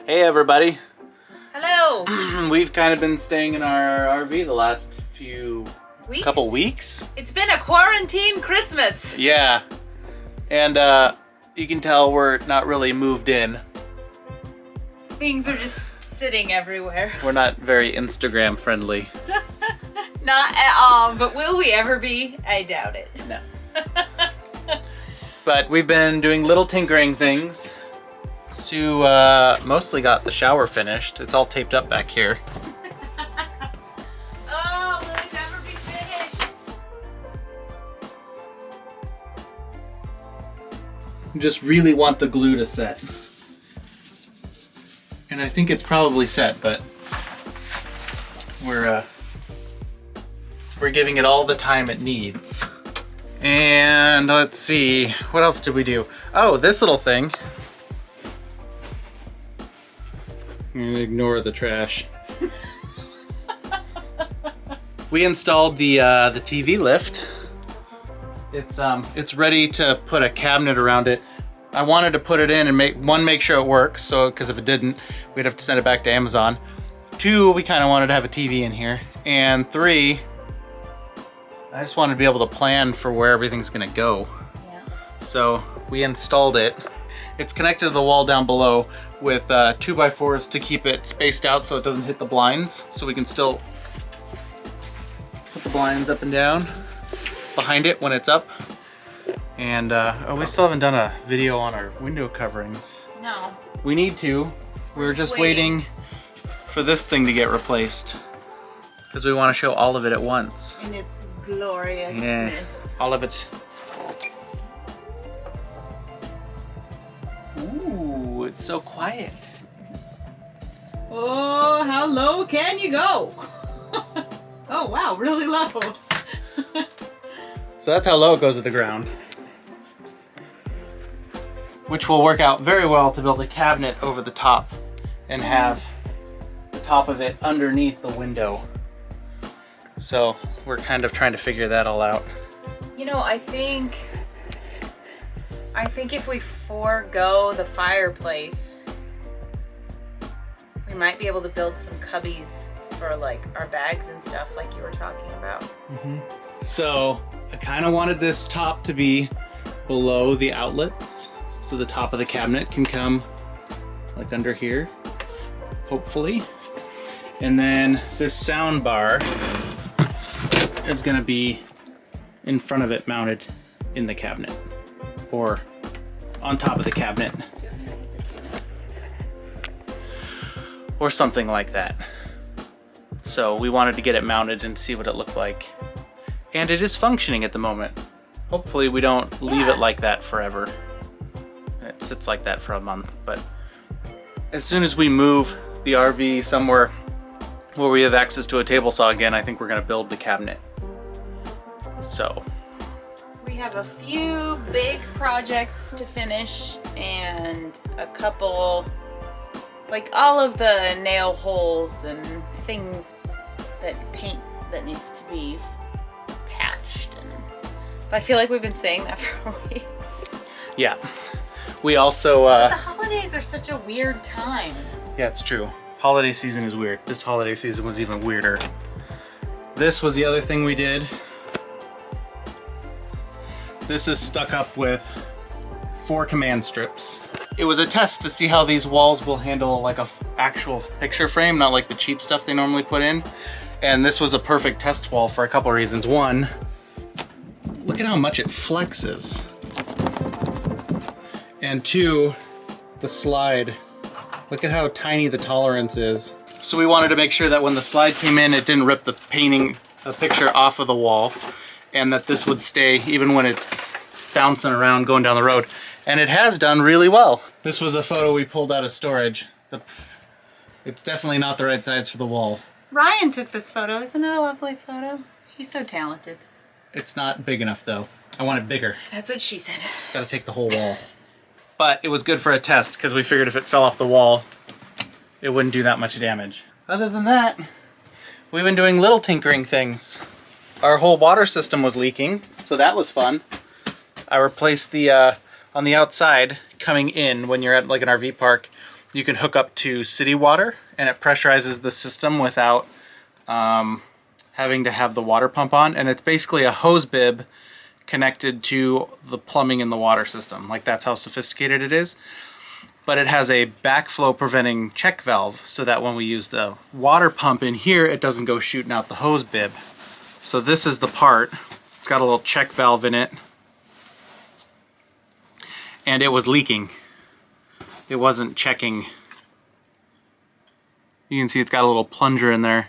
Hey everybody. Hello. We've kind of been staying in our RV the last couple weeks. It's been a quarantine Christmas. Yeah. And you can tell we're not really moved in. Things are just sitting everywhere. We're not very Instagram friendly. Not at all, but will we ever be? I doubt it. No. But we've been doing little tinkering things. Sue mostly got the shower finished. It's all taped up back here. Oh, will it ever be finished? Just really want the glue to set. And I think it's probably set, but we're giving it all the time it needs. And let's see, what else did we do? Oh, this little thing. I'm gonna ignore the trash. We installed the TV lift. It's ready to put a cabinet around it. I wanted to put it in and make sure it works, so because if it didn't, we'd have to send it back to Amazon. 2, we kind of wanted to have a TV in here, and 3, I just wanted to be able to plan for where everything's gonna go. Yeah. So we installed it. It's connected to the wall down below with 2x4s to keep it spaced out so it doesn't hit the blinds, so we can still put the blinds up and down behind it when it's up. And we still haven't done a video on our window coverings. No. We need to. We're just waiting for this thing to get replaced because we want to show all of it at once. In its gloriousness. Yeah, all of it. Ooh, it's so quiet. Oh, how low can you go? Oh, wow, really low. So that's how low it goes to the ground. Which will work out very well to build a cabinet over the top and have the top of it underneath the window. So we're kind of trying to figure that all out. You know, I think if we forego the fireplace, we might be able to build some cubbies for like our bags and stuff like you were talking about. Mm-hmm. So I kind of wanted this top to be below the outlets, so the top of the cabinet can come like under here, hopefully. And then this sound bar is gonna be in front of it, mounted in the cabinet or on top of the cabinet or something like that. So we wanted to get it mounted and see what it looked like. And it is functioning at the moment. Hopefully we don't leave it like that forever. It sits like that for a month, but as soon as we move the RV somewhere where we have access to a table saw again, I think we're gonna build the cabinet. So. We have a few big projects to finish and a couple, like all of the nail holes and things paint that needs to be patched. But I feel like we've been saying that for weeks. Yeah. We also... the holidays are such a weird time. Yeah, it's true. Holiday season is weird. This holiday season was even weirder. This was the other thing we did. This is stuck up with 4 command strips. It was a test to see how these walls will handle like a actual picture frame, not like the cheap stuff they normally put in. And this was a perfect test wall for a couple of reasons. One, look at how much it flexes. And 2, the slide. Look at how tiny the tolerance is. So we wanted to make sure that when the slide came in, it didn't rip the picture off of the wall, and that this would stay even when it's bouncing around going down the road. And it has done really well. This was a photo we pulled out of storage. It's definitely not the right size for the wall. Ryan took this photo. Isn't it a lovely photo? He's so talented. It's not big enough though. I want it bigger. That's what she said. It's gotta take the whole wall. But it was good for a test because we figured if it fell off the wall, it wouldn't do that much damage. Other than that, we've been doing little tinkering things. Our whole water system was leaking, so that was fun. I replaced the, on the outside, coming in when you're at like an RV park, you can hook up to city water, and it pressurizes the system without having to have the water pump on. And it's basically a hose bib connected to the plumbing in the water system. Like, that's how sophisticated it is. But it has a backflow preventing check valve so that when we use the water pump in here, it doesn't go shooting out the hose bib. So this is the part. It's got a little check valve in it. And it was leaking. It wasn't checking. You can see it's got a little plunger in there.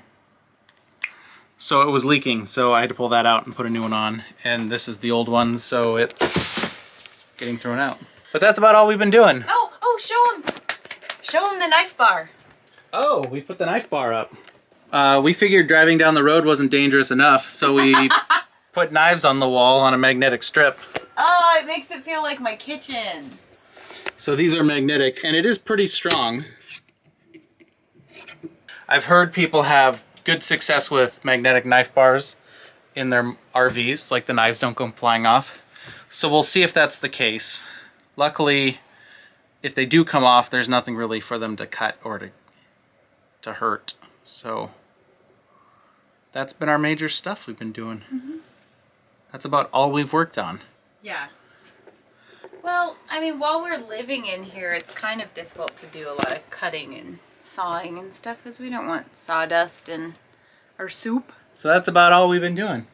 So it was leaking, so I had to pull that out and put a new one on. And this is the old one, so it's getting thrown out. But that's about all we've been doing. Oh, show him. Show him the knife bar. Oh, we put the knife bar up. We figured driving down the road wasn't dangerous enough, so we put knives on the wall on a magnetic strip. Oh, it makes it feel like my kitchen. So these are magnetic, and it is pretty strong. I've heard people have good success with magnetic knife bars in their RVs, like the knives don't go flying off. So we'll see if that's the case. Luckily, if they do come off, there's nothing really for them to cut or to hurt. So that's been our major stuff we've been doing. Mm-hmm. That's about all we've worked on. Yeah. Well, I mean, while we're living in here, it's kind of difficult to do a lot of cutting and sawing and stuff because we don't want sawdust in our soup. So that's about all we've been doing.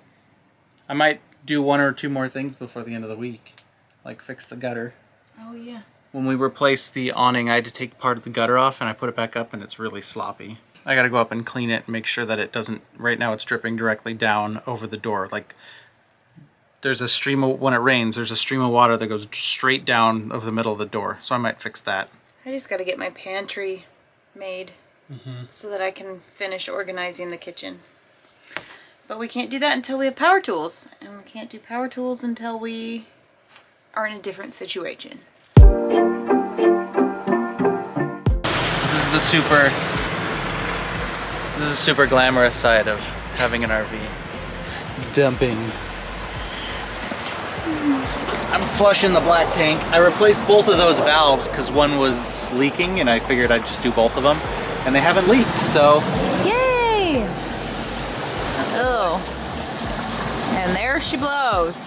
I might do 1 or 2 more things before the end of the week, like fix the gutter. Oh, yeah. When we replaced the awning, I had to take part of the gutter off and I put it back up and it's really sloppy. I gotta go up and clean it and make sure that it doesn't, right now it's dripping directly down over the door. Like, there's a stream of, when it rains, there's a stream of water that goes straight down over the middle of the door. So I might fix that. I just gotta get my pantry made so that I can finish organizing the kitchen. But we can't do that until we have power tools. And we can't do power tools until we are in a different situation. This is the super glamorous side of having an RV. Dumping. I'm flushing the black tank. I replaced both of those valves because one was leaking and I figured I'd just do both of them. And they haven't leaked, so. Yay! Oh. And there she blows.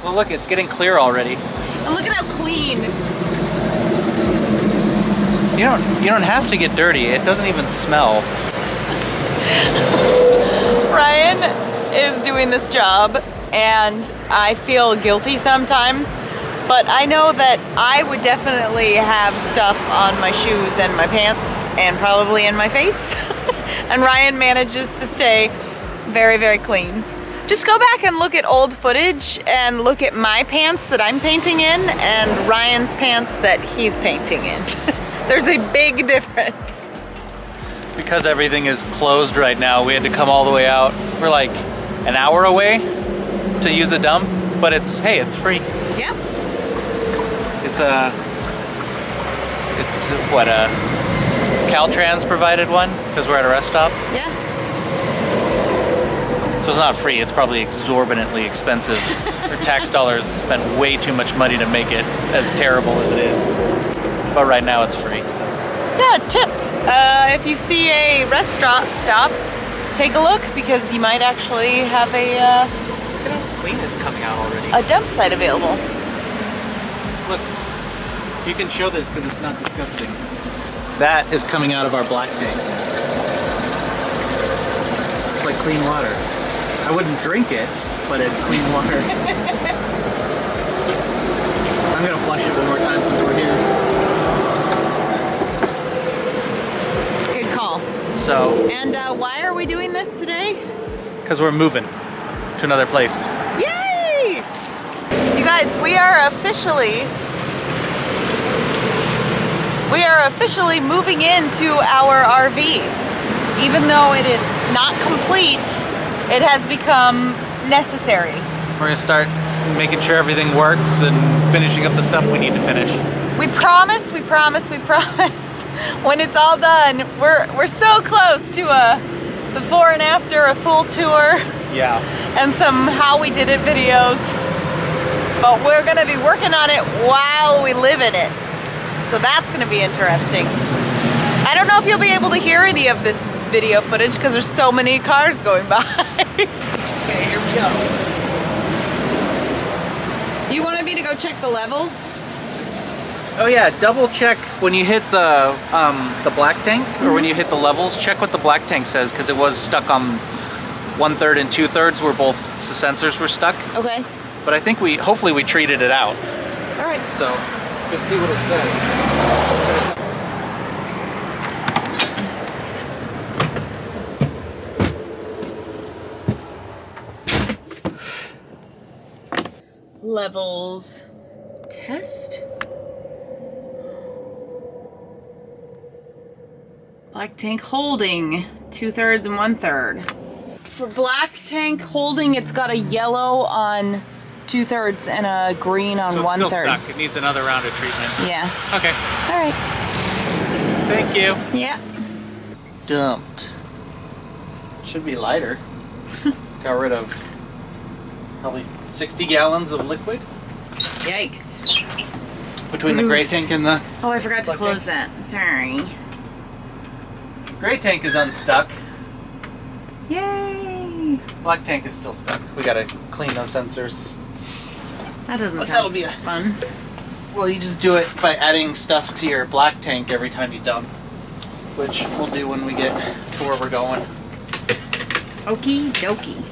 Well, look, it's getting clear already. And look at how clean. You don't have to get dirty. It doesn't even smell. Ryan is doing this job and I feel guilty sometimes, but I know that I would definitely have stuff on my shoes and my pants and probably in my face. And Ryan manages to stay very, very clean. Just go back and look at old footage and look at my pants that I'm painting in and Ryan's pants that he's painting in. There's a big difference. Because everything is closed right now, we had to come all the way out. We're like an hour away to use a dump, but it's, hey, it's free. Yep. It's what, a Caltrans provided one, because we're at a rest stop. Yeah. So it's not free, it's probably exorbitantly expensive. Our tax dollars spend way too much money to make it as terrible as it is. But right now it's free, so. Yeah, tip. If you see a restaurant stop, take a look because you might actually have Look at how clean it's coming out already. a dump site available. Look, you can show this because it's not disgusting. That is coming out of our black tank. It's like clean water. I wouldn't drink it, but it's clean water. I'm gonna flush it one more time since we're here. Good call. So. And why are we doing this today? Because we're moving to another place. Yay! You guys, we are officially moving into our RV. Even though it is not complete, it has become necessary. We're gonna start making sure everything works and finishing up the stuff we need to finish. We promise. When it's all done, we're so close to a before and after, a full tour. Yeah. And some how we did it videos. But we're gonna be working on it while we live in it. so that's gonna be interesting. I don't know if you'll be able to hear any of this video footage because there's so many cars going by. Okay, here we go. You wanted me to go check the levels? Oh yeah, double check when you hit the black tank, or when you hit the levels, check what the black tank says, because it was stuck on 1/3 and 2/3 where both the sensors were stuck. Okay. But I think hopefully we treated it out. All right. So, just see what it says. Levels test. Black tank holding 2/3 and 1/3. For black tank holding, it's got a yellow on 2/3 and a green on 1/3. So it's still stuck. It needs another round of treatment. Yeah. Okay. All right. Thank you. Yeah. Dumped. Should be lighter. Got rid of probably 60 gallons of liquid Yikes. between the gray tank and the Oh, I forgot to black close tank. that. Sorry. Gray tank is unstuck. Yay. Black tank is still stuck. We gotta clean those sensors. That doesn't But sound that'll be fun. Well, you just do it by adding stuff to your black tank every time you dump, which we'll do when we get to where we're going. Okie dokie.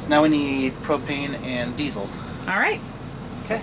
So now we need propane and diesel. All right. Okay.